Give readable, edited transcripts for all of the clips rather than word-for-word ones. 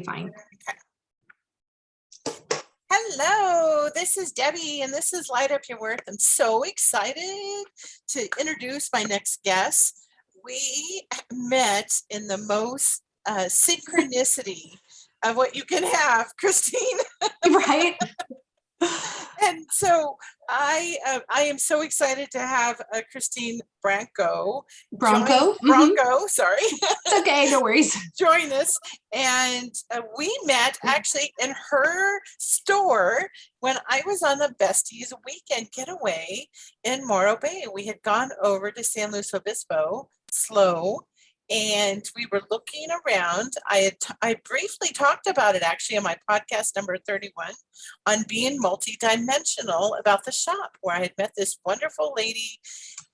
Fine. Hello, this is Debbie, and this is Light Up Your Worth. I'm so excited to introduce my next guest. We met in the most synchronicity of what you can have, Christine. Right. And so I am so excited to have Christine Branco. Bronco. Branco, sorry. It's okay, no worries. Join us. And we met actually in her store when I was on the Besties weekend getaway in Morro Bay. We had gone over to San Luis Obispo, slow, and we were looking around. I briefly talked about it actually on my podcast number 31 on being multidimensional about the shop, where I had met this wonderful lady,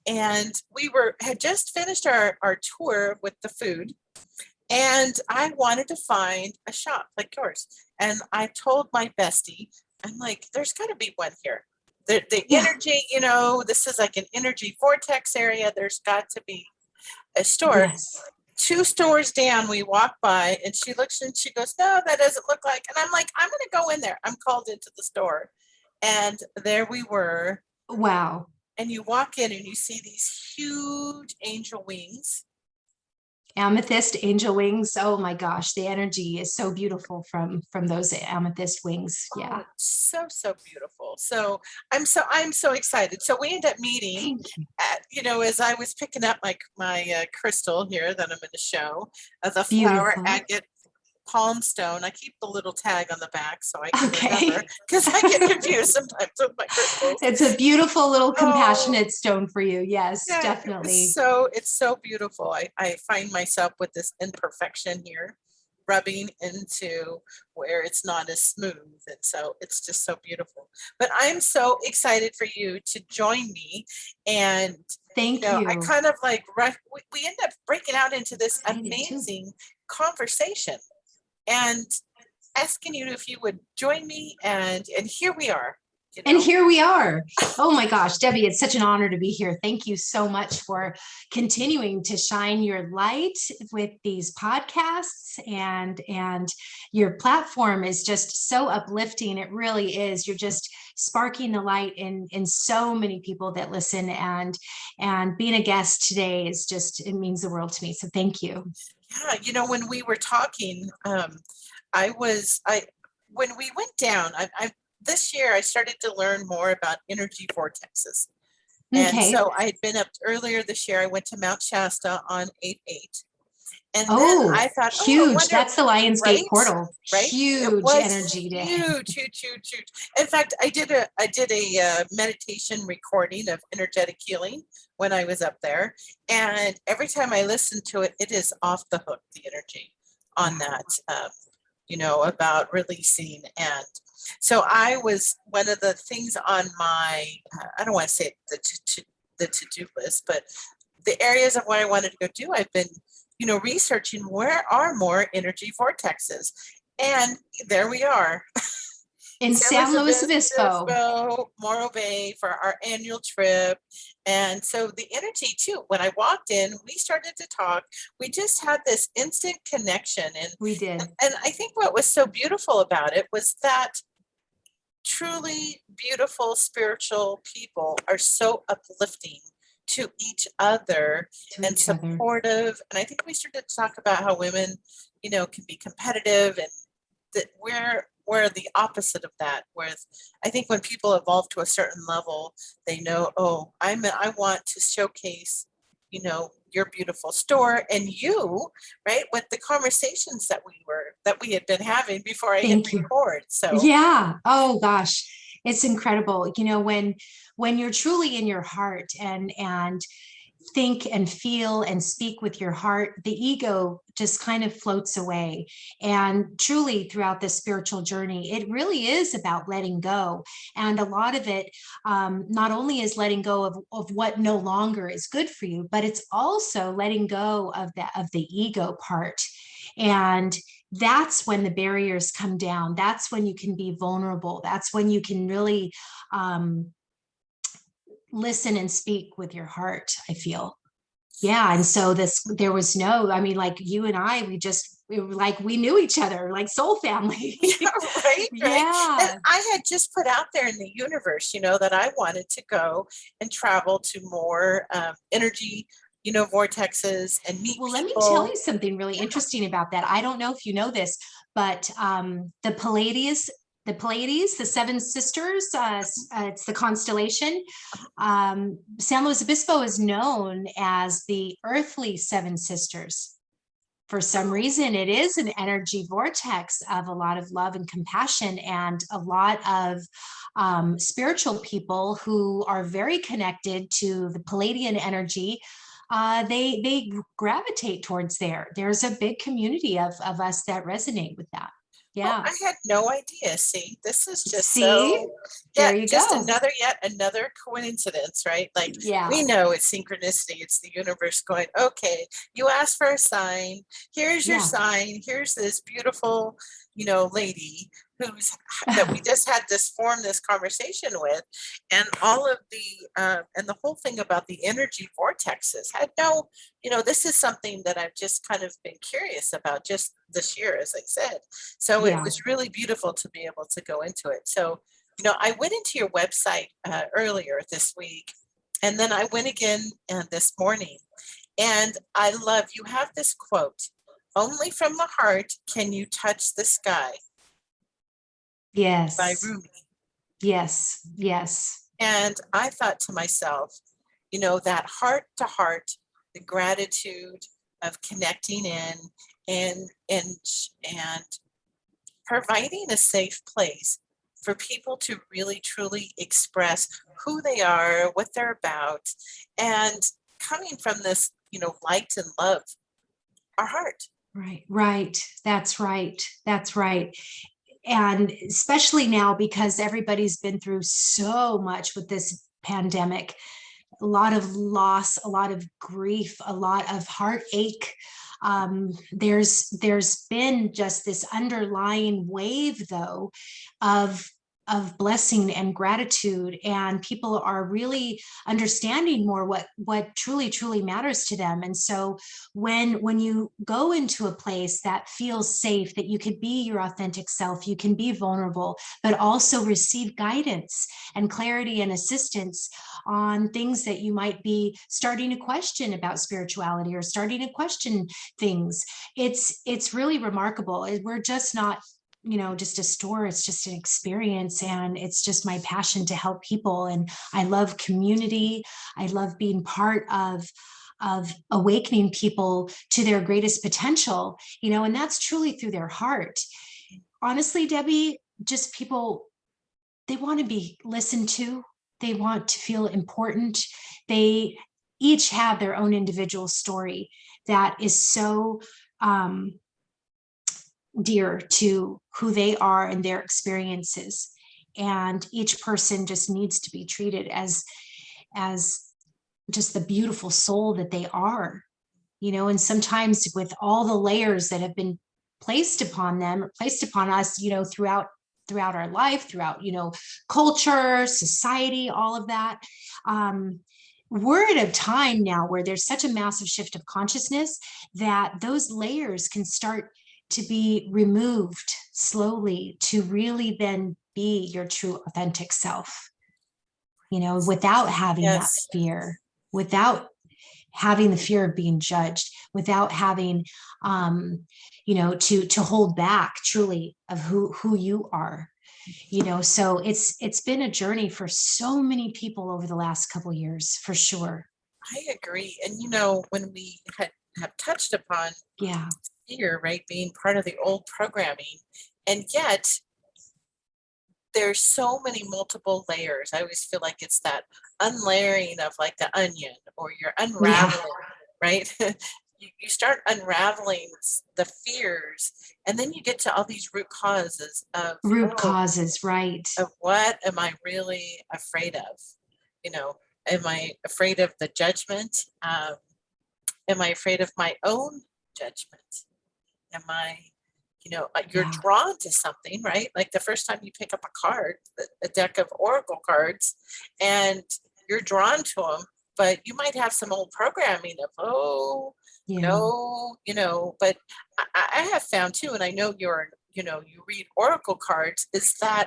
and we had just finished our tour with the food, and I wanted to find a shop like yours. And I told my bestie, I'm like, there's got to be one here. The energy, this is like an energy vortex area. There's got to be a store. Yes. 2 stores down, we walk by, and she looks and she goes, no, that doesn't look like. And I'm like, I'm going to go in there. I'm called into the store. And there we were. Wow. And you walk in and you see these huge angel wings. Amethyst angel wings. Oh my gosh, the energy is so beautiful from those amethyst wings. Yeah. Oh, so beautiful. So I'm so excited. So we end up meeting at, as I was picking up my crystal here that I'm going to show, the flower agate palm stone. I keep the little tag on the back so I can remember, because I get confused sometimes with my crystals. It's a beautiful little compassionate stone for you. Yes, yeah, definitely. It's so beautiful. I find myself with this imperfection here, rubbing into where it's not as smooth. And so it's just so beautiful. But I'm so excited for you to join me. And thank you. I kind of we end up breaking out into this amazing conversation and asking you if you would join me. And here we are. And here we are. Oh my gosh, Debbie, it's such an honor to be here. Thank you so much for continuing to shine your light with these podcasts, and your platform is just so uplifting. It really is. You're just sparking the light in so many people that listen, and being a guest today is just, it means the world to me. So thank you. Yeah, when we were talking, when we went down, this year I started to learn more about energy vortexes. And so I had been up earlier this year. I went to Mount Shasta on 8/8. And then I thought, huge. That's the Lionsgate portal. Right? Huge energy day. Huge. In fact, I did a meditation recording of energetic healing when I was up there. And every time I listen to it, it is off the hook, the energy on that, about releasing. And so I was, one of the things on my, I don't want to say the to-do list, but the areas of what I wanted to go do, I've been, researching where are more energy vortexes. And there we are. In San Luis Obispo, Morro Bay for our annual trip. And so the energy too, when I walked in, we started to talk. We just had this instant connection. And we did. And I think what was so beautiful about it was that truly beautiful spiritual people are so uplifting to each other and supportive. And I think we started to talk about how women, can be competitive, and that we're the opposite of that. Whereas I think when people evolve to a certain level, they know, I want to showcase, your beautiful store, and you, right, with the conversations that we had been having before I hit record. So yeah. Oh gosh, it's incredible. When you're truly in your heart and think and feel and speak with your heart, the ego just kind of floats away. And truly throughout this spiritual journey, it really is about letting go. And a lot of it not only is letting go of what no longer is good for you, but it's also letting go of the ego part. And that's when the barriers come down. That's when you can be vulnerable. That's when you can really listen and speak with your heart, I feel. Yeah. And so there was like you and I, we knew each other, like soul family. Yeah, right. Yeah. And I had just put out there in the universe, that I wanted to go and travel to more energy, vortexes and meet Well, let me tell people. you something really interesting about that. I don't know if you know this, but the Pleiades, the seven sisters, it's the constellation. San Luis Obispo is known as the earthly seven sisters. For some reason, it is an energy vortex of a lot of love and compassion, and a lot of spiritual people who are very connected to the Palladian energy. They gravitate towards there. There's a big community of us that resonate with that. Well, Yeah. I had no idea. See, this is just See, so, there you just go. yet another coincidence, right? Like Yeah. we know it's synchronicity. It's the universe going, okay, you asked for a sign. Here's your Yeah. sign. Here's this beautiful, lady that we just had this conversation with, and all of and the whole thing about the energy vortexes had no, this is something that I've just kind of been curious about just this year, as I said. So it Yeah. was really beautiful to be able to go into it. So, I went into your website earlier this week, and then I went again this morning, and I love, you have this quote, "Only from the heart can you touch the sky," by Yes. Rumi. Yes. Yes. And I thought to myself, that heart to heart, the gratitude of connecting in and providing a safe place for people to really truly express who they are, what they're about, and coming from this, light and love, our heart. Right. Right. That's right. That's right. And especially now, because everybody's been through so much with this pandemic, a lot of loss, a lot of grief, a lot of heartache. There's been just this underlying wave, though, of blessing and gratitude, and people are really understanding more what truly matters to them. And so when you go into a place that feels safe, that you could be your authentic self, you can be vulnerable, but also receive guidance and clarity and assistance on things that you might be starting to question about spirituality, or starting to question things. It's really remarkable. We're just not just a store. It's just an experience, and it's just my passion to help people. And I love community. I love being part of awakening people to their greatest potential, and that's truly through their heart. Honestly, Debbie, just people, they want to be listened to. They want to feel important. They each have their own individual story that is so dear to who they are and their experiences. And each person just needs to be treated as just the beautiful soul that they are, and sometimes with all the layers that have been placed upon them, or placed upon us, throughout our life, throughout, culture, society, all of that. We're at a time now where there's such a massive shift of consciousness that those layers can start to be removed slowly, to really then be your true authentic self, without having that Yes. fear, without having the fear of being judged, without having to hold back truly of who you are. So it's been a journey for so many people over the last couple of years, for sure. I agree. And when we have touched upon fear, right, being part of the old programming, and yet there's so many multiple layers. I always feel like it's that unlayering of like the onion, or you're unraveling, right? You start unraveling the fears, and then you get to all these root causes of right? Of what am I really afraid of? Am I afraid of the judgment? Am I afraid of my own judgment? Am I, you're drawn to something, right? Like the first time you pick up a card, a deck of oracle cards, and you're drawn to them, but you might have some old programming of, oh, Yeah. no, but I have found too, and I know you're, you read oracle cards, is that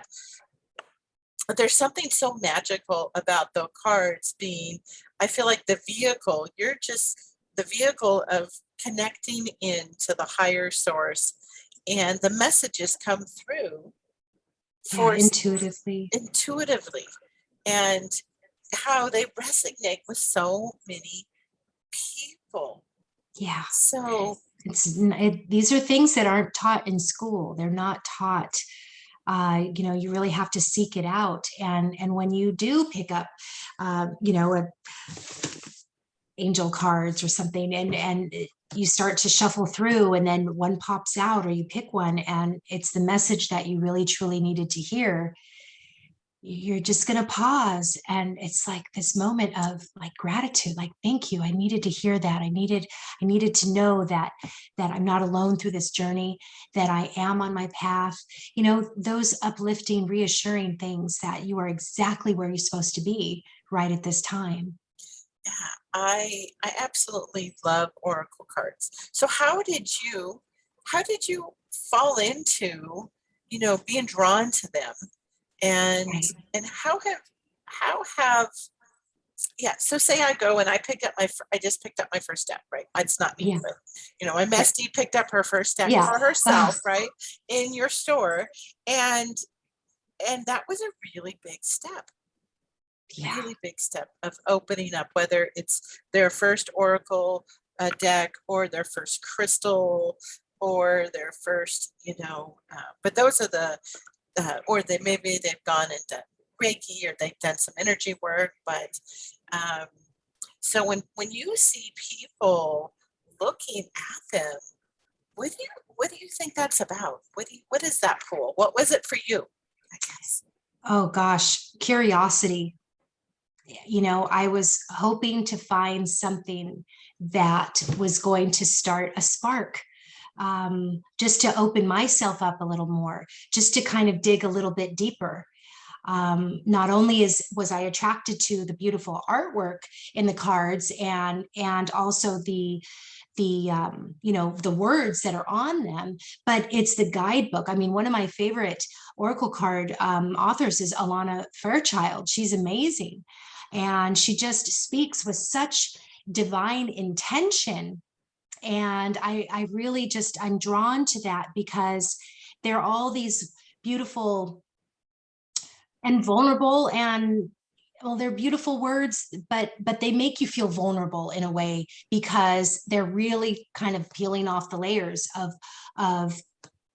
there's something so magical about the cards being, I feel like the vehicle, you're just the vehicle of connecting into the higher source, and the messages come through Yeah, for intuitively, and how they resonate with so many people. Yeah. So These are things that aren't taught in school. They're not taught. You really have to seek it out. And when you do pick up, a angel cards or something, and you start to shuffle through, and then one pops out, or you pick one, and it's the message that you really truly needed to hear, you're just going to pause, and it's like this moment of like gratitude, like, thank you, I needed to hear that. I needed to know that I'm not alone through this journey, that I am on my path, those uplifting, reassuring things, that you are exactly where you're supposed to be right at this time. yeah, I absolutely love oracle cards. So how did you fall into, being drawn to them? And Right. and how have yeah, so say I go and I just picked up my first deck, right? It's not me, Yeah. but my bestie picked up her first deck Yeah. for herself, right, in your store, and that was a really big step, Yeah. really big step of opening up, whether it's their first oracle deck, or their first crystal, or their first, but those are the or maybe they've gone into Reiki, or they've done some energy work. But so when you see people looking at them, what do you think that's about? What is that pool? What was it for you, I guess? Oh gosh, curiosity. I was hoping to find something that was going to start a spark, just to open myself up a little more, just to kind of dig a little bit deeper. Not only was I attracted to the beautiful artwork in the cards, and also the words that are on them, but it's the guidebook. I mean, one of my favorite oracle card authors is Alana Fairchild. She's amazing, and she just speaks with such divine intention. And I really I'm drawn to that, because there are all these beautiful and vulnerable, and well, they're beautiful words, but they make you feel vulnerable in a way, because they're really kind of peeling off the layers of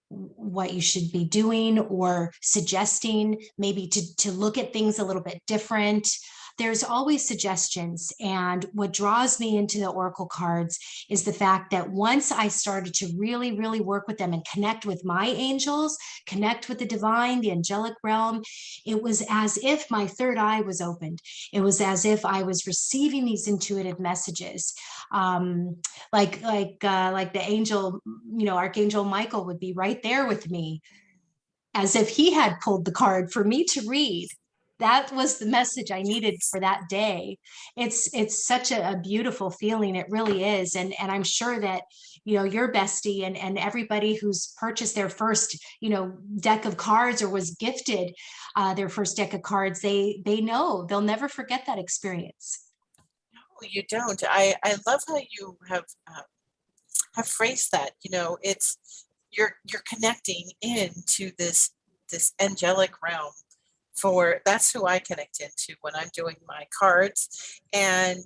what you should be doing, or suggesting maybe to look at things a little bit different. There's always suggestions. And what draws me into the oracle cards is the fact that once I started to really, really work with them and connect with my angels, connect with the divine, the angelic realm, it was as if my third eye was opened. It was as if I was receiving these intuitive messages. Like the angel, Archangel Michael would be right there with me, as if he had pulled the card for me to read. That was the message I needed for that day. It's such a beautiful feeling. It really is. And I'm sure that, your bestie and everybody who's purchased their first, deck of cards, or was gifted their first deck of cards, they know they'll never forget that experience. No, you don't. I love how you have phrased that. It's you're connecting into this angelic realm. That's who I connect into when I'm doing my cards, and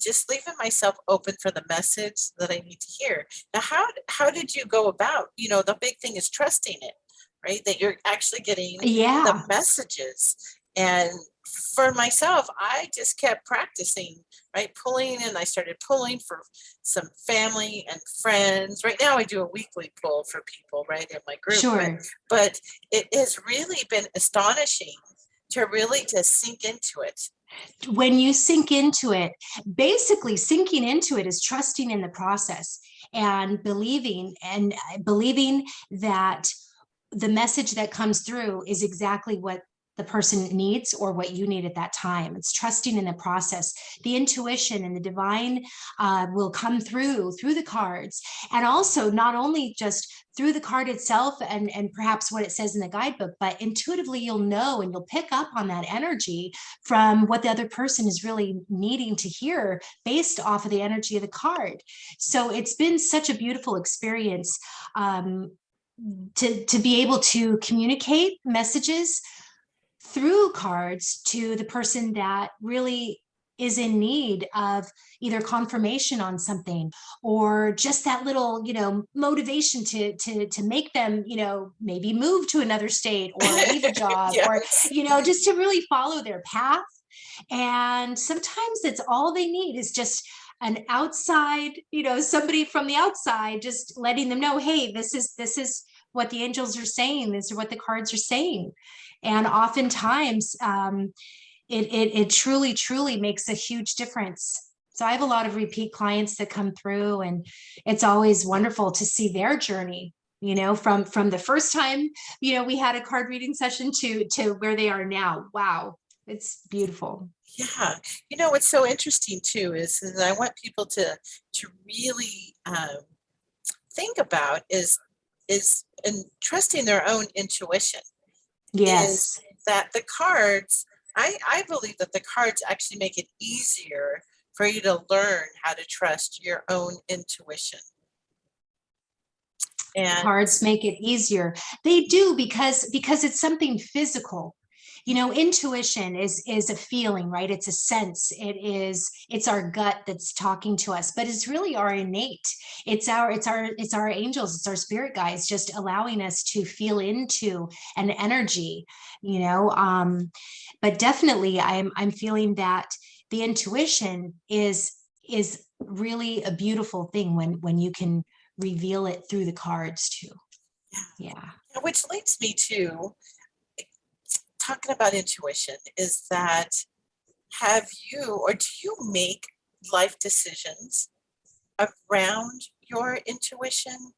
just leaving myself open for the message that I need to hear. Now, how did you go about? The big thing is trusting it, right? That you're actually getting the messages. And for myself, I just kept practicing, right? Pulling, and I started pulling for some family and friends. Right now I do a weekly pull for people, right, in my group. Sure. But it has really been astonishing to really just sink into it. When you sink into it, basically sinking into it is trusting in the process, and believing that the message that comes through is exactly what the person needs or what you need at that time. It's trusting in the process. The intuition and the divine will come through the cards, and also not only just through the card itself and perhaps what it says in the guidebook, but intuitively you'll know and you'll pick up on that energy from what the other person is really needing to hear based off of the energy of the card. So it's been such a beautiful experience to be able to communicate messages through cards to the person that really is in need of either confirmation on something or just that little, motivation to make them, maybe move to another state or leave a job or, just to really follow their path. And sometimes that's all they need is just an outside, somebody from the outside, just letting them know, hey, this is what the angels are saying. This is what the cards are saying. And oftentimes it truly, truly makes a huge difference. So I have a lot of repeat clients that come through, and it's always wonderful to see their journey, from the first time, we had a card reading session to where they are now. Wow. It's beautiful. Yeah. What's so interesting too is that I want people to really think about is in trusting their own intuition. Yes. Is that the cards, I believe that the cards actually make it easier for you to learn how to trust your own intuition. And cards make it easier. They do because it's something physical. Intuition is a feeling, right? It's a sense. It's our gut that's talking to us, but it's really our innate. It's our angels. It's our spirit guides just allowing us to feel into an energy, but definitely I'm feeling that the intuition is really a beautiful thing when you can reveal it through the cards too. Yeah. Which leads me to talking about intuition is that do you make life decisions around your intuition?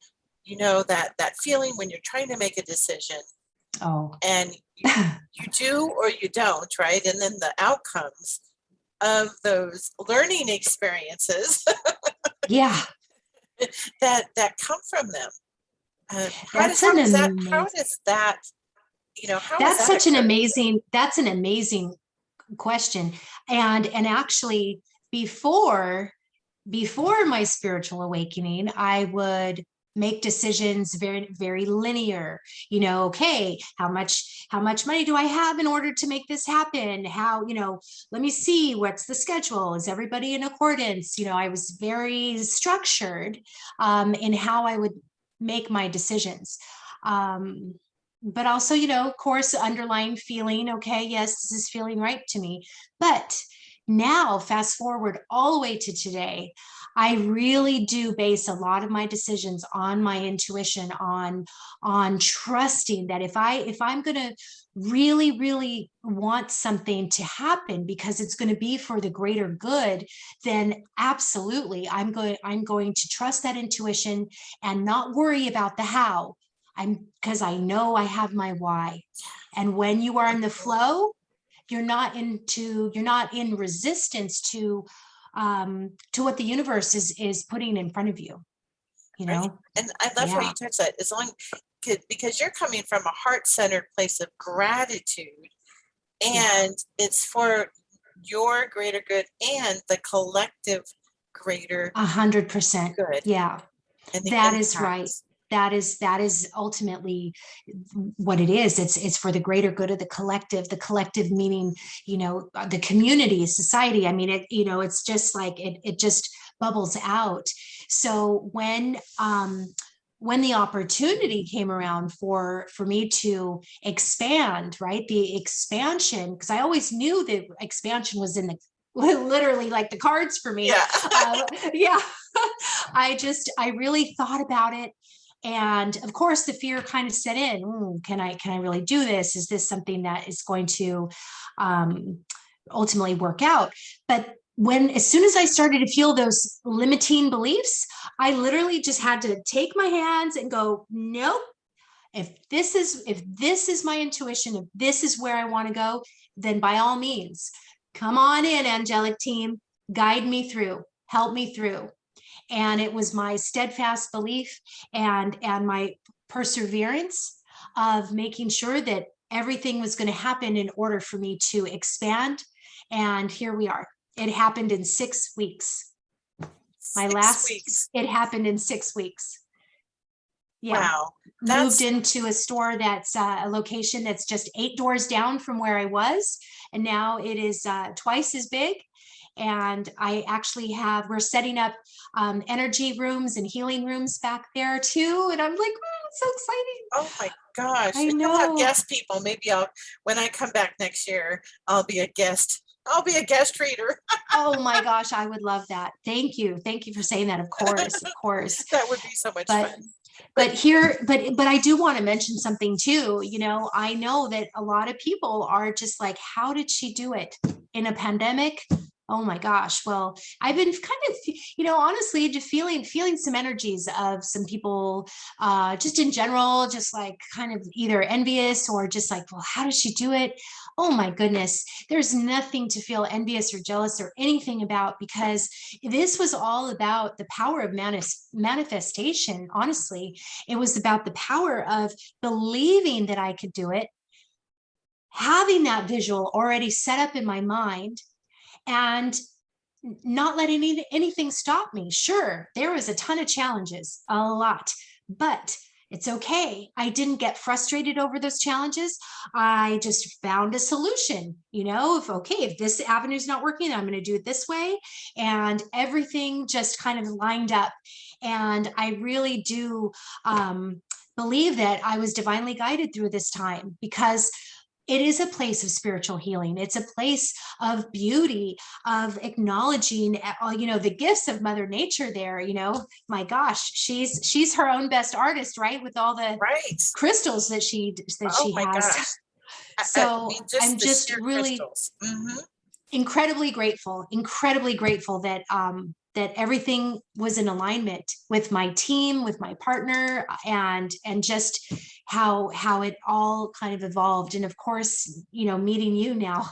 That feeling when you're trying to make a decision. Oh. And you do or you don't, right? And then the outcomes of those learning experiences yeah, that come from them. that's an amazing question. And actually before my spiritual awakening, I would make decisions very, very linear. Okay, how much money do I have in order to make this happen? Let me see, what's the schedule? Is everybody in accordance? I was very structured in how I would make my decisions. But also, of course, underlying feeling, okay, yes, this is feeling right to me. But now, fast forward all the way to today, I really do base a lot of my decisions on my intuition, on trusting that if I'm going to really, really want something to happen because it's going to be for the greater good, then absolutely, I'm going to trust that intuition and not worry about the how. Because I know I have my why. And when you are in the flow, you're not in resistance to what the universe is putting in front of you. Right? And I love how you touch that. Because you're coming from a heart-centered place of gratitude, and it's for your greater good and the collective greater 100% good. Yeah, that is right. That is ultimately what it is. It's for the greater good of the collective meaning, the community, society. I mean, it's just like it just bubbles out. So when the opportunity came around for me to expand, right? The expansion, because I always knew that expansion was in the literally like the cards for me. Yeah. I really thought about it. And of course, the fear kind of set in. Can I really do this? Is this something that is going to ultimately work out? But as soon as I started to feel those limiting beliefs, I literally just had to take my hands and go, nope. if this is my intuition, if this is where I want to go, then by all means, come on in, angelic team, guide me through, help me through. And it was my steadfast belief and my perseverance of making sure that everything was going to happen in order for me to expand. And here we are. It happened in 6 weeks. It happened in 6 weeks. Yeah. Wow. Moved into a store that's a location that's just 8 doors down from where I was. And now it is twice as big. And I actually we're setting up energy rooms and healing rooms back there too. And I'm like, oh, it's so exciting. Oh my gosh. I know. You'll have guest people. Maybe when I come back next year, I'll be a guest reader. Oh my gosh, I would love that. Thank you. Thank you for saying that. Of course, of course. That would be so much fun. But I do want to mention something too. You know, I know that a lot of people are just like, how did she do it in a pandemic? Oh my gosh. Well, I've been kind of, honestly, just feeling some energies of some people, just in general, just like kind of either envious or just like, well, how does she do it? Oh my goodness. There's nothing to feel envious or jealous or anything about, because this was all about the power of manifestation. Honestly, it was about the power of believing that I could do it, having that visual already set up in my mind, and not letting anything stop me. Sure, there was a ton of challenges, a lot, but it's okay. I didn't get frustrated over those challenges. I just found a solution, if this avenue is not working, I'm going to do it this way. And everything just kind of lined up. And I really do believe that I was divinely guided through this time, because it is a place of spiritual healing. It's a place of beauty, of acknowledging, the gifts of Mother Nature there. My gosh, she's her own best artist, right? With all the crystals that she has. Gosh. So I'm just really incredibly grateful that that everything was in alignment with my team, with my partner, and just how it all kind of evolved. And of course, meeting you now.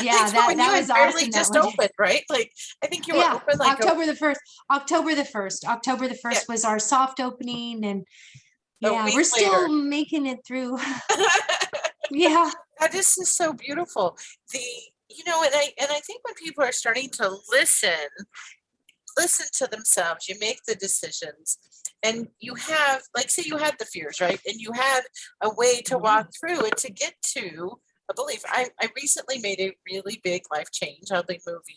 Yeah, that was awesome. Just opened, right? Like, I think you were open like October the 1st was our soft opening, and we're still making it through. Yeah. This is so beautiful. And I think when people are starting to listen to themselves, you make the decisions, and you have, like, say you had the fears, right? And you had a way to walk through it to get to a belief. I recently made a really big life change. I'll be moving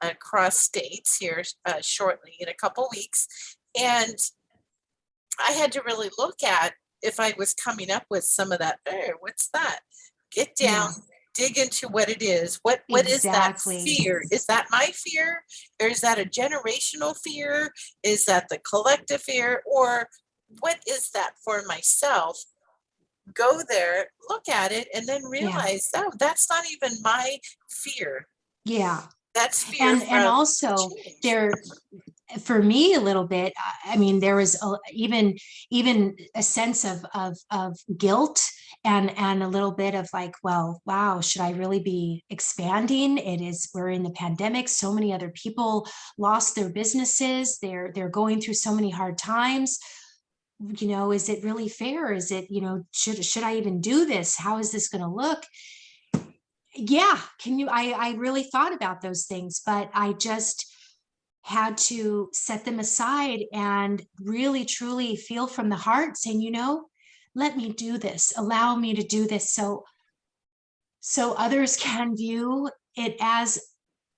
across states here shortly, in a couple weeks. And I had to really look at if I was coming up with some of that. What's that? Get down. Yeah. Dig into what it is. What is that fear? Is that my fear? Or is that a generational fear? Is that the collective fear? Or what is that for myself? Go there, look at it, and then realize, that's not even my fear. Yeah. That's fear. And also there, for me, a little bit, I mean, there was even a sense of guilt and a little bit of like, well, wow, should I really be expanding? We're in the pandemic. So many other people lost their businesses. They're going through so many hard times. Is it really fair? Is it, should I even do this? How is this going to look? Yeah. I really thought about those things, but I just had to set them aside and really, truly feel from the heart, saying, let me do this, allow me to do this. So others can view it as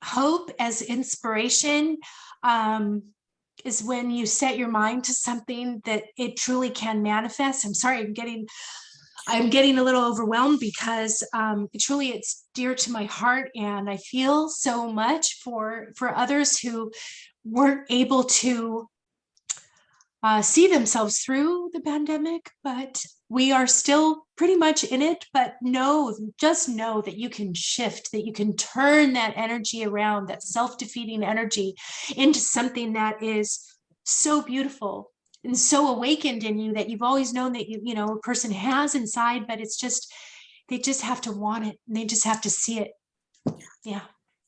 hope, as inspiration, is when you set your mind to something that it truly can manifest. I'm sorry, I'm getting a little overwhelmed, because truly it's dear to my heart, and I feel so much for others who weren't able to see themselves through the pandemic, but we are still pretty much in it. But just know that you can shift, that you can turn that energy around, that self-defeating energy, into something that is so beautiful, and so awakened in you that you've always known that you know, a person has inside, but it's just, they just have to want it and they just have to see it. Yeah.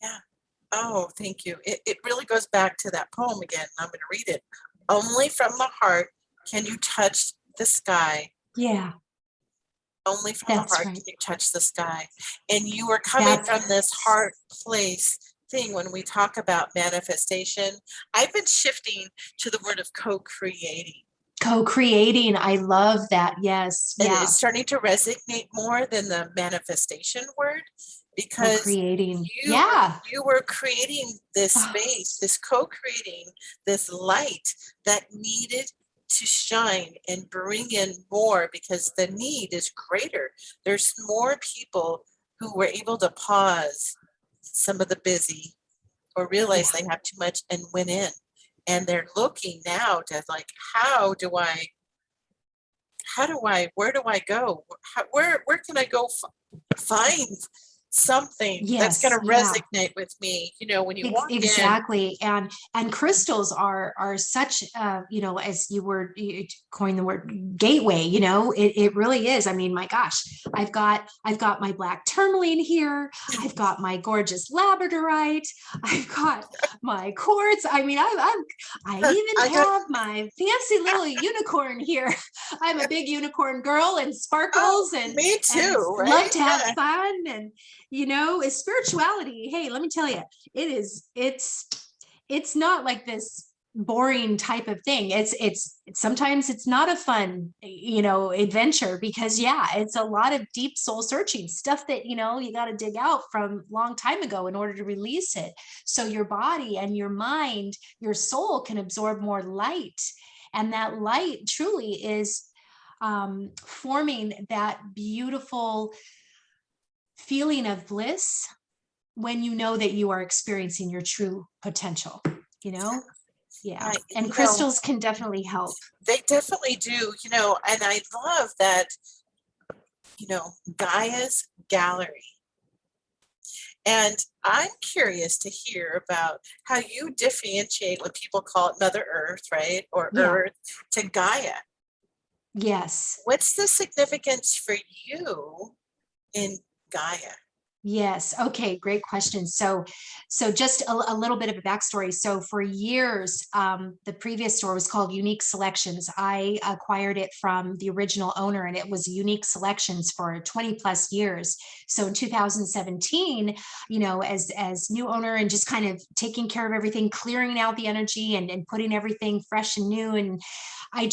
Yeah. Oh, thank you. It really goes back to that poem again. I'm going to read it. Only from the heart can you touch the sky. Yeah. Only from the That's heart right. can you touch the sky. And you are coming That's from this heart place thing when we talk about manifestation. I've been shifting to the word of co-creating. co-creating. I love that. Yes. And Yeah. it's starting to resonate more than the manifestation word, because Co-creating. Yeah. you were creating this Oh, space, this co-creating this light that needed to shine and bring in more, because the need is greater. There's more people who were able to pause some of the busy or realize yeah. they have too much and went in, and they're looking now to like, how do I, where do I go? Where can I go find something that's going Yes. to Yeah. resonate with me? You know, when you walk in. Exactly. And crystals are such you know, as you coined the word gateway, you know, it really is. I mean, my gosh, I've got my black tourmaline here, I've got my gorgeous labradorite, I've got my quartz. I mean, I I even got, have my fancy little unicorn here. I'm a big unicorn girl and oh, sparkles me and too, love right? to have Yeah. fun. And you know, is spirituality. Hey, let me tell you, it's not like this boring type of thing. It's sometimes it's not a fun, you know, adventure, because yeah, it's a lot of deep soul searching stuff that, you know, you got to dig out from long time ago in order to release it. So your body and your mind, your soul can absorb more light. And that light truly is forming that beautiful feeling of bliss when you know that you are experiencing your true potential, you know? Yeah. And You know, crystals can definitely help. they definitely do, you know, and I love that, you know, Gaia's gallery. And I'm curious to hear about how you differentiate what people call it Mother Earth, right? Or Yeah. Earth to Gaia. Yes. What's the significance for you in Gaia? Yes. Okay. Great question. So just a little bit of a backstory. So for years, the previous store was called Unique Selections. I acquired it from the original owner, and it was Unique Selections for 20 plus years. So in 2017, you know, as new owner and just kind of taking care of everything, clearing out the energy and putting everything fresh and new. And I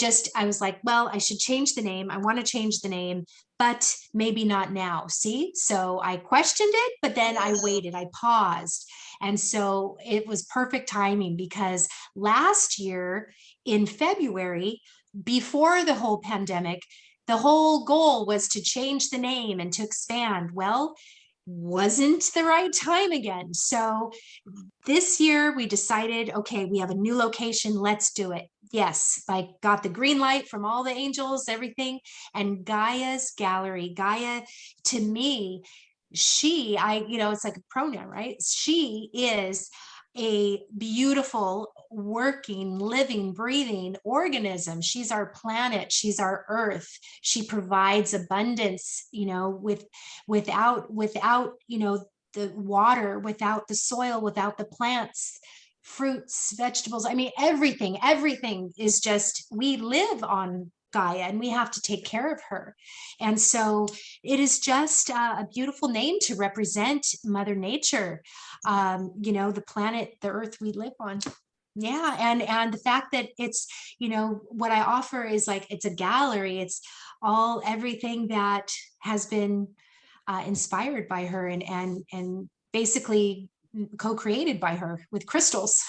was like, well, I should change the name. I want to change the name, but maybe not now. See? So I questioned it, but then I waited, I paused. And so it was perfect timing, because last year in February, before the whole pandemic, the whole goal was to change the name and to expand. Well, wasn't the right time again. So this year we decided, okay, we have a new location, let's do it. Yes, I got the green light from all the angels, everything. And Gaia's gallery, Gaia, to me, you know, it's like a pronoun, right? She is a beautiful, working, living, breathing organism. She's our planet, she's our earth. She provides abundance, you know, without, you know, the water, without the soil, without the plants, fruits, vegetables. I mean, everything is just, we live on Gaia and we have to take care of her. And so it is just a beautiful name to represent Mother Nature, you know, the planet, the earth we live on. Yeah. And the fact that it's, you know, what I offer is like, it's a gallery, it's everything that has been inspired by her and basically co-created by her with crystals.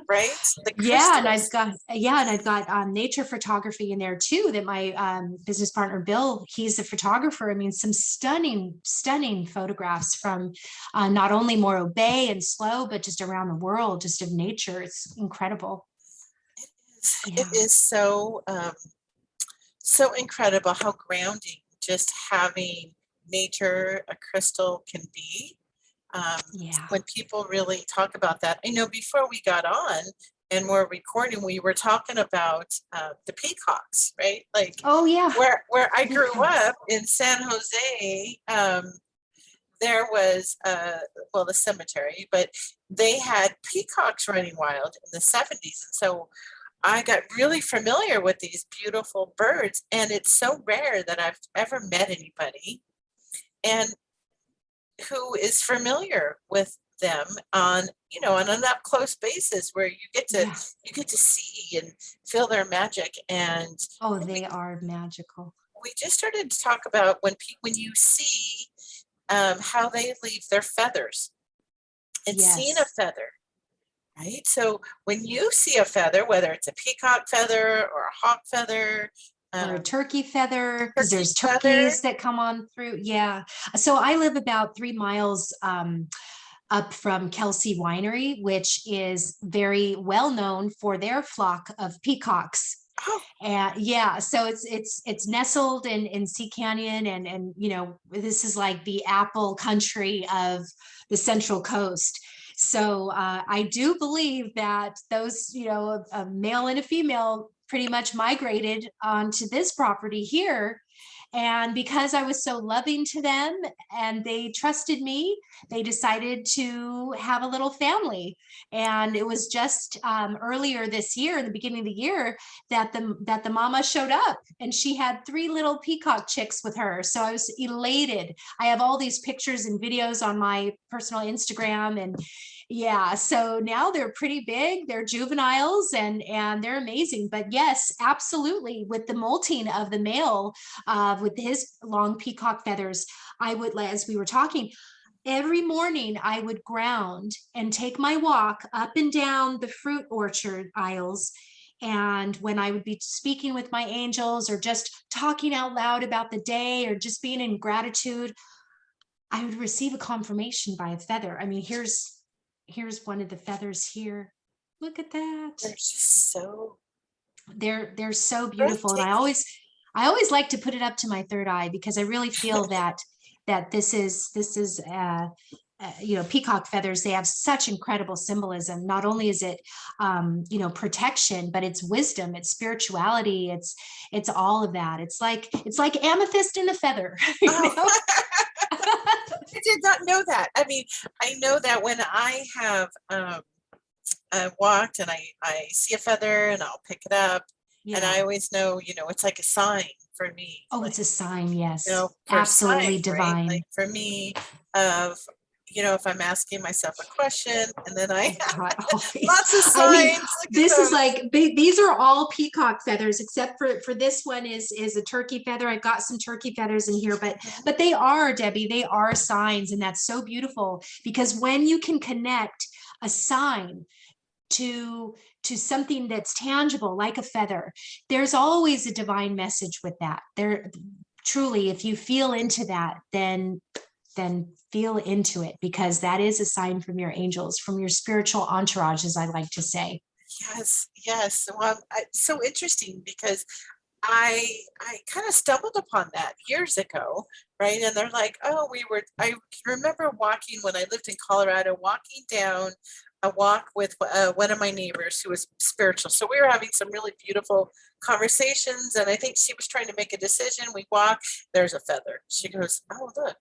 Right? The Yeah, and crystals. I've got nature photography in there too. That my business partner Bill, he's a photographer. I mean, some stunning photographs from not only Morro Bay and Slow, but just around the world, just of nature. It's incredible. It Yeah, is so so incredible how grounding just having nature, a crystal can be. Um, yeah, when people really talk about that, I know before we got on, and we're recording, we were talking about the peacocks, right? Like, Oh yeah. where I grew Peacocks. up in San Jose, there was well, the cemetery, but they had peacocks running wild in the 70s. And so I got really familiar with these beautiful birds, and it's so rare that I've ever met anybody and who is familiar with them on, you know, on an up close basis where Yeah. you get to see and feel their magic. And Oh, they are magical. we just started to talk about when you see how they leave their feathers and seeing a Yes. feather, right? So when you see a feather, whether it's a peacock feather or a hawk feather, Or a um, turkey feather, because turkey there's feather, turkeys that come on through. Yeah. So I live about 3 miles up from Kelsey Winery, which is very well known for their flock of peacocks. oh, And yeah, so it's nestled in Sea Canyon, and you know, this is like the apple country of the Central Coast. So I do believe that those, you know, a male and a female pretty much migrated onto this property here. And because I was so loving to them and they trusted me, they decided to have a little family. And it was just earlier this year, in the beginning of the year, that the mama showed up, and she had 3 little peacock chicks with her. So I was elated. I have all these pictures and videos on my personal Instagram, and yeah, so now they're pretty big. They're juveniles, and they're amazing. But yes, absolutely, with the molting of the male, with his long peacock feathers, I would, as we were talking, every morning I would ground and take my walk up and down the fruit orchard aisles. And when I would be speaking with my angels or just talking out loud about the day or just being in gratitude, I would receive a confirmation by a feather. I mean, here's one of the feathers here. Look at that. they're just so They're so beautiful. And breathtaking. I always like to put it up to my third eye, because I really feel that this is you know, peacock feathers, they have such incredible symbolism. Not only is it you know, protection, but it's wisdom, it's spirituality, it's all of that. It's like amethyst in a feather. You Oh, know? I did not know that. I mean, I know that when I have walked and I see a feather and I'll pick it up, and I Yeah. always know, you know, it's like a sign for me, Oh, like, it's a sign. you know, Yes, for a sign, absolutely right? Like divine. for me, of, you know, if I'm asking myself a question and then I Oh God, always. lots of I mean, signs. Look at this is those. like these are all peacock feathers, except for this one is a turkey feather. I got some turkey feathers in here, but they are, Debbie, they are signs, and that's so beautiful, because when you can connect a sign to something that's tangible like a feather, there's always a divine message with that. There truly, if you feel into that, then feel into it, because that is a sign from your angels, from your spiritual entourage, as I like to say. Yes, yes. Well, it's so interesting because I kind of stumbled upon that years ago, right? And they're like, oh, I remember walking when I lived in Colorado, walking down a walk with one of my neighbors who was spiritual. So we were having some really beautiful conversations, and I think she was trying to make a decision. We walk, there's a feather. She goes, oh, look.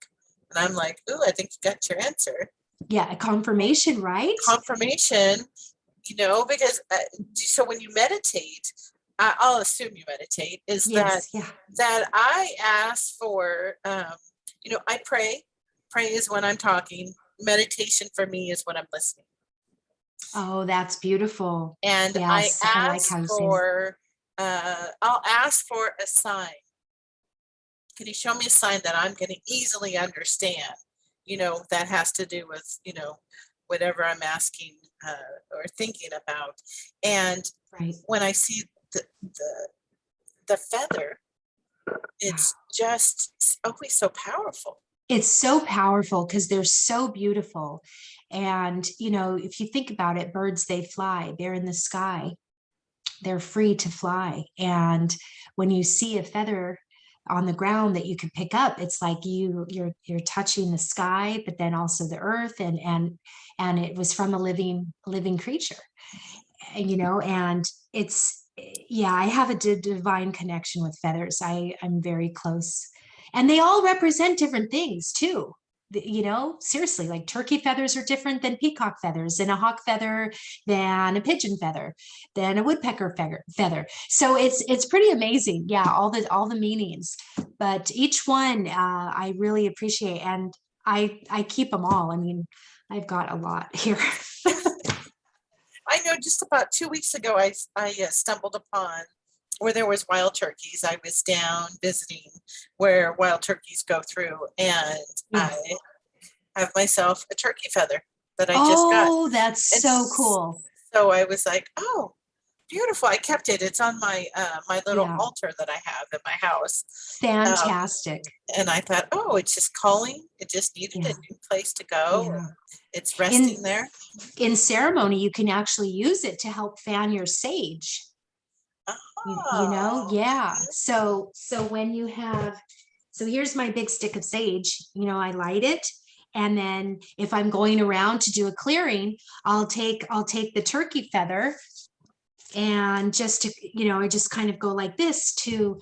And I'm like, ooh, I think you got your answer. Yeah, a confirmation, right? Confirmation, you know, because so when you meditate, I'll assume you meditate, is Yes, yeah. that I ask for, you know, I pray. Pray is when I'm talking. Meditation for me is when I'm listening. Oh, that's beautiful. And Yes, I like how you say that. I'll ask for a sign. Can you show me a sign that I'm going to easily understand? You know, that has to do with, you know, whatever I'm asking or thinking about. And Right. when I see the feather, Yeah. it's just always so powerful. It's so powerful because they're so beautiful. And, you know, if you think about it, birds, they fly, they're in the sky, they're free to fly. And when you see a feather on the ground that you can pick up, it's like you're touching the sky, but then also the earth, and it was from a living creature. and it's, yeah, I have a divine connection with feathers. I'm very close, and they all represent different things too. Seriously, like turkey feathers are different than peacock feathers, and a hawk feather than a pigeon feather, than a woodpecker feather. So it's pretty amazing. Yeah, all the meanings, but each one I really appreciate, and I keep them all. I mean, I've got a lot here. I know just about 2 weeks ago, I stumbled upon where there was wild turkeys. I was down visiting where wild turkeys go through, and Yeah. I have myself a turkey feather that I just got. Oh, that's And so cool. so I was like, oh, beautiful. I kept it. It's on my my little Yeah, altar that I have in my house. Um, fantastic. and I thought, oh, it's just calling. It just needed a Yeah, new place to go. yeah. And it's resting In there. in ceremony, you can actually use it to help fan your sage. Oh, Yeah. So when you have, so here's my big stick of sage, I light it. And then if I'm going around to do a clearing, I'll take the turkey feather, and I just kind of go like this to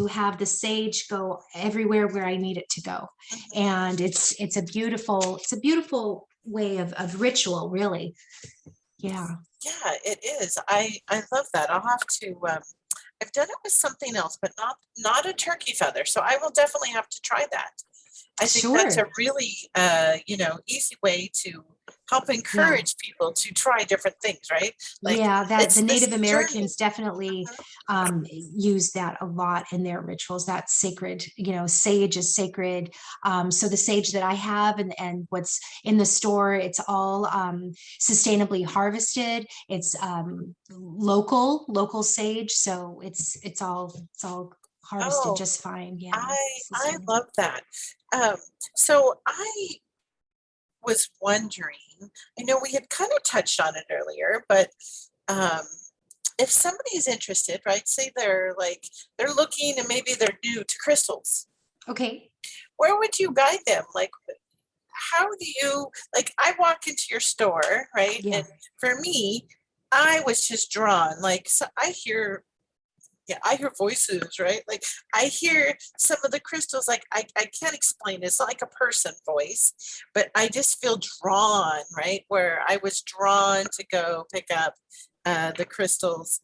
have the sage go everywhere where I need it to go. And it's a beautiful way of ritual, really. Yeah. yeah, it is. I love that. I'll have to. I've done it with something else, but not a turkey feather. So I will definitely have to try that. I think that's a Sure. really, easy way to help Yeah. encourage people to try different things, right? Like Yeah, that the it's Native this journey. Americans definitely use that a lot in their rituals. That's sacred, sage is sacred. So the sage that I have, and what's in the store, it's all sustainably harvested. It's local sage, so it's all harvested Oh, just fine. Yeah, I sustainable. love that. Um, so I was wondering, I know we had kind of touched on it earlier, but um, if somebody's interested, right, say they're looking and maybe they're new to crystals, Okay. where would you guide them? Like, how do you, like, I walk into your store, right? Yeah. And for me, I was just drawn, like, so I hear voices, right? Like I hear some of the crystals, like I can't explain it. It's not like a person voice, but I just feel drawn, right? Where I was drawn to go pick up the crystals,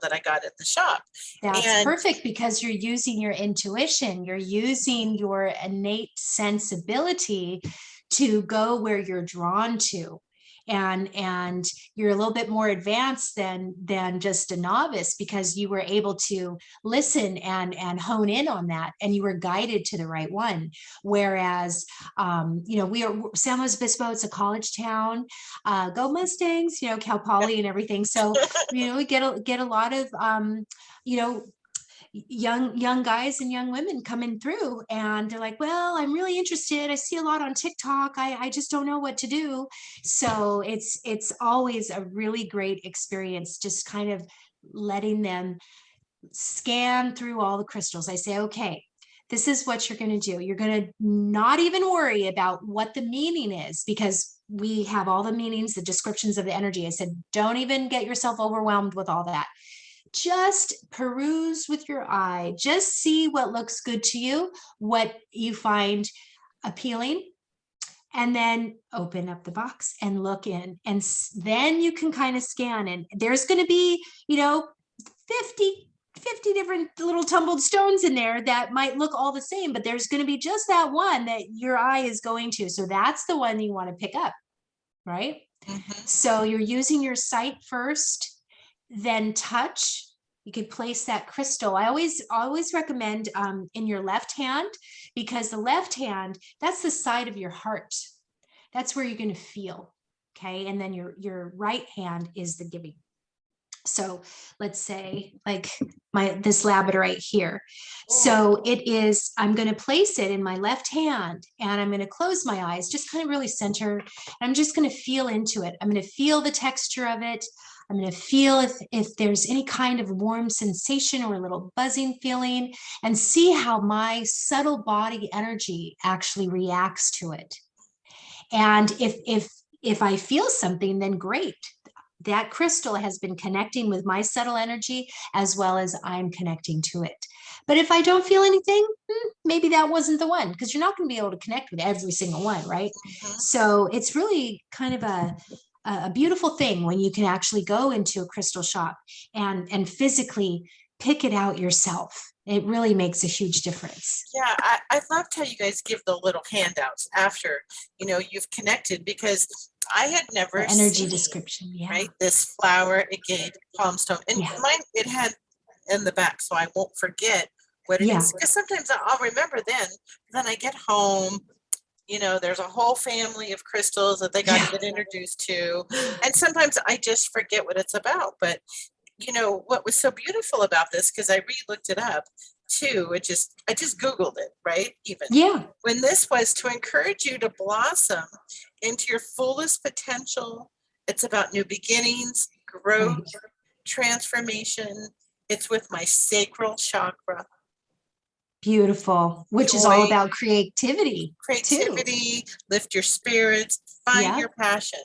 that I got at the shop. That's And perfect, because you're using your intuition, you're using your innate sensibility to go where you're drawn to. And you're a little bit more advanced than just a novice, because you were able to listen and hone in on that, and you were guided to the right one. Whereas we are San Luis Obispo, it's a college town, go Mustangs, Cal Poly and everything. So we get a lot of you know young guys and young women coming through, and they're like, well, I'm really interested, I see a lot on TikTok, I just don't know what to do. So it's always a really great experience, just kind of letting them scan through all the crystals. I say, okay, this is what you're going to do. You're going to not even worry about what the meaning is, because we have all the meanings, the descriptions of the energy. I said, don't even get yourself overwhelmed with all that. Just peruse with your eye, just see what looks good to you, what you find appealing, and then open up the box and look in. And then you can kind of scan, and there's going to be 50 different little tumbled stones in there that might look all the same, but there's going to be just that one that your eye is going to. So that's the one you want to pick up, right? mhm. So you're using your sight first, then touch. You could place that crystal. I always recommend in your left hand, because the left hand, that's the side of your heart. That's where you're going to feel. Okay. And then your right hand is the giving. So let's say like this labradorite here. So I'm going to place it in my left hand, and I'm going to close my eyes, just kind of really center. And I'm just going to feel into it. I'm going to feel the texture of it. I'm going to feel if there's any kind of warm sensation or a little buzzing feeling, and see how my subtle body energy actually reacts to it. And if I feel something, then great. that crystal has been connecting with my subtle energy as well as I'm connecting to it. But if I don't feel anything, maybe that wasn't the one, because you're not going to be able to connect with every single one, right? So it's really kind of a beautiful thing when you can actually go into a crystal shop and physically pick it out yourself. It really makes a huge difference. Yeah, I loved how you guys give the little handouts after, you've connected, because I had never The energy seen, description, yeah. right, this flower, agate, palm stone. And mine, it had in the back, so I won't forget what it is. Because sometimes I'll remember then I get home, there's a whole family of crystals that they got to get introduced to. And sometimes I just forget what it's about. But what was so beautiful about this, because I re-looked it up too, I just Googled it, right? When this was to encourage you to blossom into your fullest potential. It's about new beginnings, growth, transformation. It's with my sacral chakra. Beautiful, which is all about creativity. Lift your spirits, find your passion.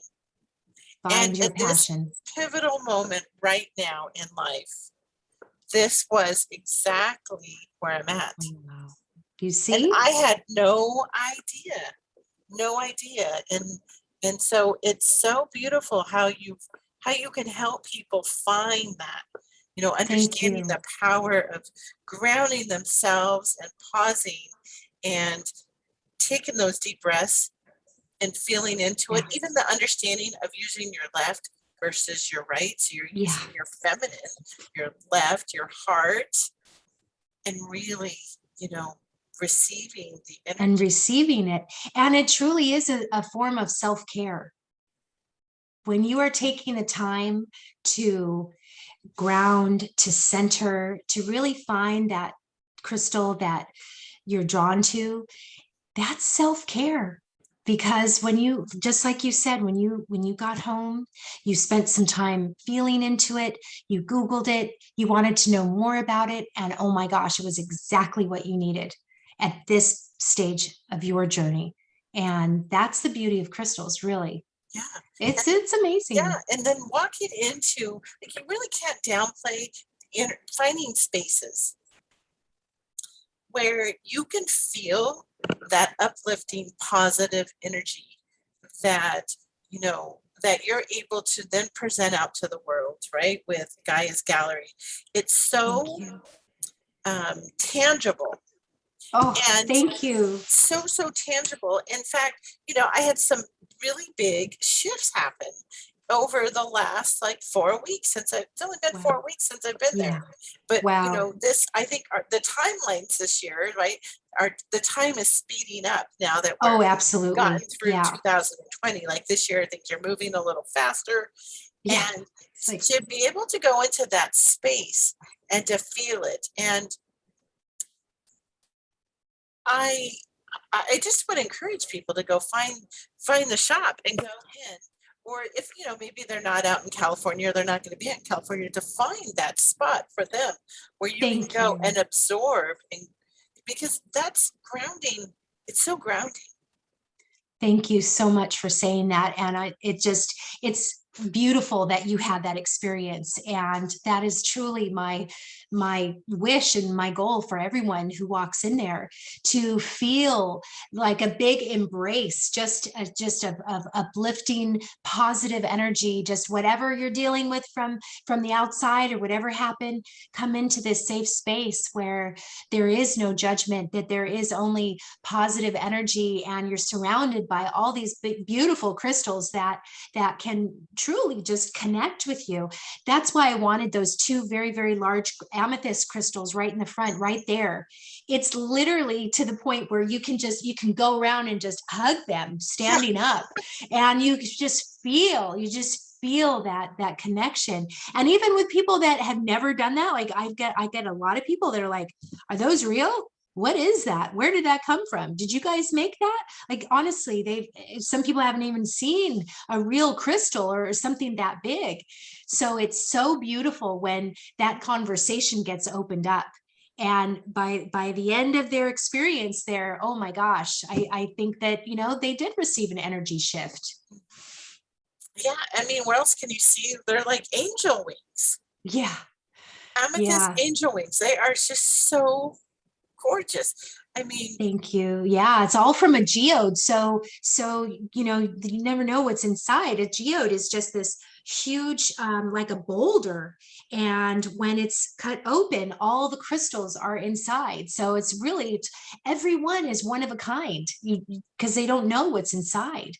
Find your passion. This pivotal moment right now in life, this was exactly where I'm at. Wow. You see? And I had no idea. And so it's so beautiful how you can help people find that, understanding the power of grounding themselves and pausing and taking those deep breaths and feeling into it, even the understanding of using your left versus your right. So you're using your feminine, your left, your heart, and really, receiving the energy. And receiving it. And it truly is a form of self-care. When you are taking the time to ground, to center, to really find that crystal that you're drawn to, that's self-care. Because when you, just like you said, when you got home, you spent some time feeling into it, you Googled it, you wanted to know more about it, and oh my gosh, it was exactly what you needed at this stage of your journey. And that's the beauty of crystals, really. Yeah. It's amazing. Yeah. And then walking into, like, you really can't downplay finding spaces where you can feel that uplifting, positive energy that, that you're able to then present out to the world, right? With Gaia's Gallery. It's so tangible. Oh, and thank you. So tangible. In fact, I had some really big shifts happen over the last 4 weeks it's only been 4 weeks since I've been there. But this, I think the timelines this year, right, the time is speeding up now that we're absolutely gotten through 2020. Like this year, I think you're moving a little faster. And to be able to go into that space and to feel it. And I just would encourage people to go find the shop and go in. Or if, maybe they're not out in California, or they're not going to be in California, to find that spot for them where you can go and absorb. And because that's grounding. It's so grounding. Thank you so much for saying that. And it's beautiful that you had that experience. And that is truly my wish and my goal for everyone who walks in there, to feel like a big embrace, just of uplifting, positive energy, just whatever you're dealing with from the outside or whatever happened, come into this safe space where there is no judgment, that there is only positive energy, and you're surrounded by all these big, beautiful crystals that can truly just connect with you. That's why I wanted those two very, very large amethyst crystals right in the front, right there. It's literally to the point where you can go around and just hug them standing up, and you just feel that connection. And even with people that have never done that, like I get a lot of people that are like, are those real? What is that? Where did that come from? Did you guys make that? Like, honestly, some people haven't even seen a real crystal or something that big. So it's so beautiful when that conversation gets opened up. And by the end of their experience there, oh my gosh, I think that, they did receive an energy shift. Yeah, I mean, where else can you see? They're like angel wings. Yeah. Amethyst Yeah. angel wings. They are just so gorgeous. I mean, Thank you. Yeah, it's all from a geode. So you never know what's inside. A geode is just this huge, like a boulder, and when it's cut open, all the crystals are inside. So everyone is one of a kind. Because they don't know what's inside.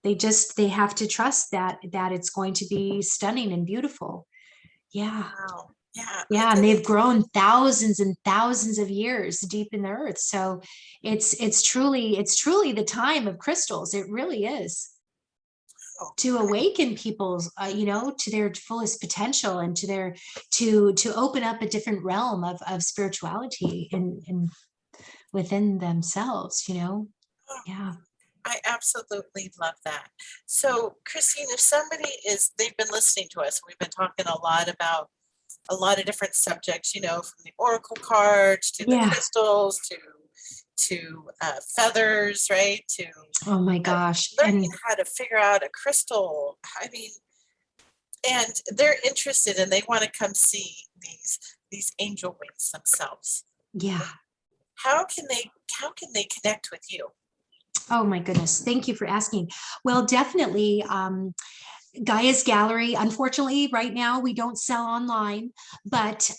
They have to trust that it's going to be stunning and beautiful. Yeah. wow. Yeah, I Yeah, and they've didn't. grown thousands and thousands of years deep in the earth. So it's truly the time of crystals. It really is, Oh, to awaken people's to their fullest potential, and to open up a different realm of spirituality in within themselves. oh, Yeah. I absolutely love that. So, Christine, if somebody they've been listening to us, we've been talking a lot about a lot of different subjects, from the oracle cards to the Yeah. crystals to feathers, right? To Oh my uh, gosh. learning And how to figure out a crystal. I mean, and they're interested and they want to come see these angel wings themselves. yeah. How can they connect with you? Oh my goodness. Thank you for asking. Well, definitely. Gaia's Gallery. Unfortunately, right now we don't sell online, but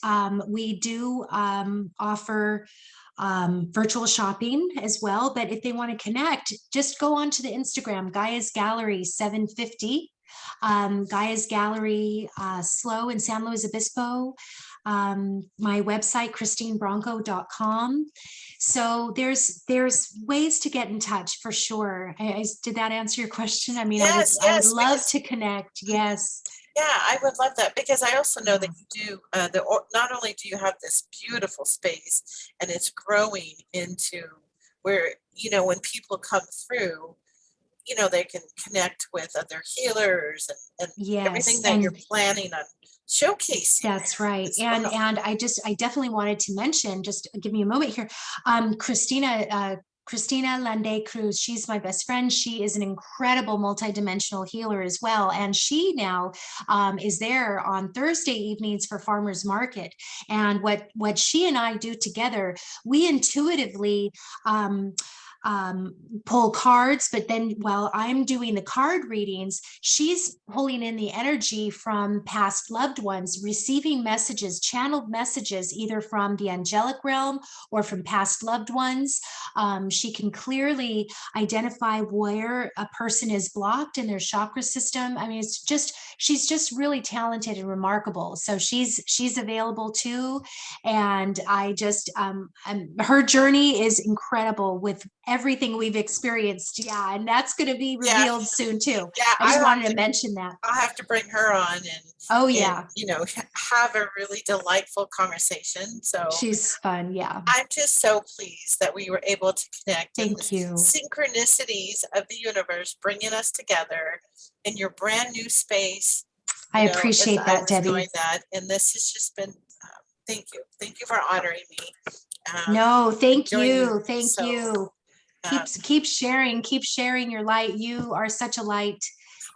we do offer virtual shopping as well. But if they want to connect, just go onto the Instagram, Gaia's Gallery 750. Gaia's Gallery Slow in San Luis Obispo. My website, ChristineBranco.com. So there's ways to get in touch for sure. Did that answer your question? I mean, Yes, I would yes, love because to connect. Yes. yeah, I would love that because I also know that Yeah. you do not only do you have this beautiful space and it's growing into where, when people come through, they can connect with other healers and everything Yes. that you're planning on showcasing That's there right. as well. And I definitely wanted to mention, just give me a moment here. Christina Lande Cruz, she's my best friend. She is an incredible multidimensional healer as well. And she now is there on Thursday evenings for farmers market. And what she and I do together, we intuitively um, pull cards, but then while I'm doing the card readings, she's pulling in the energy from past loved ones, receiving messages, channeled messages, either from the angelic realm or from past loved ones. She can clearly identify where a person is blocked in their chakra system. I mean, she's just really talented and remarkable. So she's available too. And her journey is incredible with everything we've experienced. Yeah. And that's going to be Yeah, revealed soon too. yeah, I just wanted to mention that. I'll have to bring her on Oh, and yeah. have a really delightful conversation. So She's fun. Yeah. I'm just so pleased that we were able to connect in the Thank you. synchronicities of the universe, bringing us together in your brand new space. I As appreciate I that, was Debbie. doing that, and this has just been. Thank you for honoring me. No, thank Joining you. me. Thank So you. um, Keep sharing your light. You are such a light,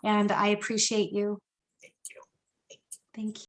and I appreciate you. thank you. Thank you.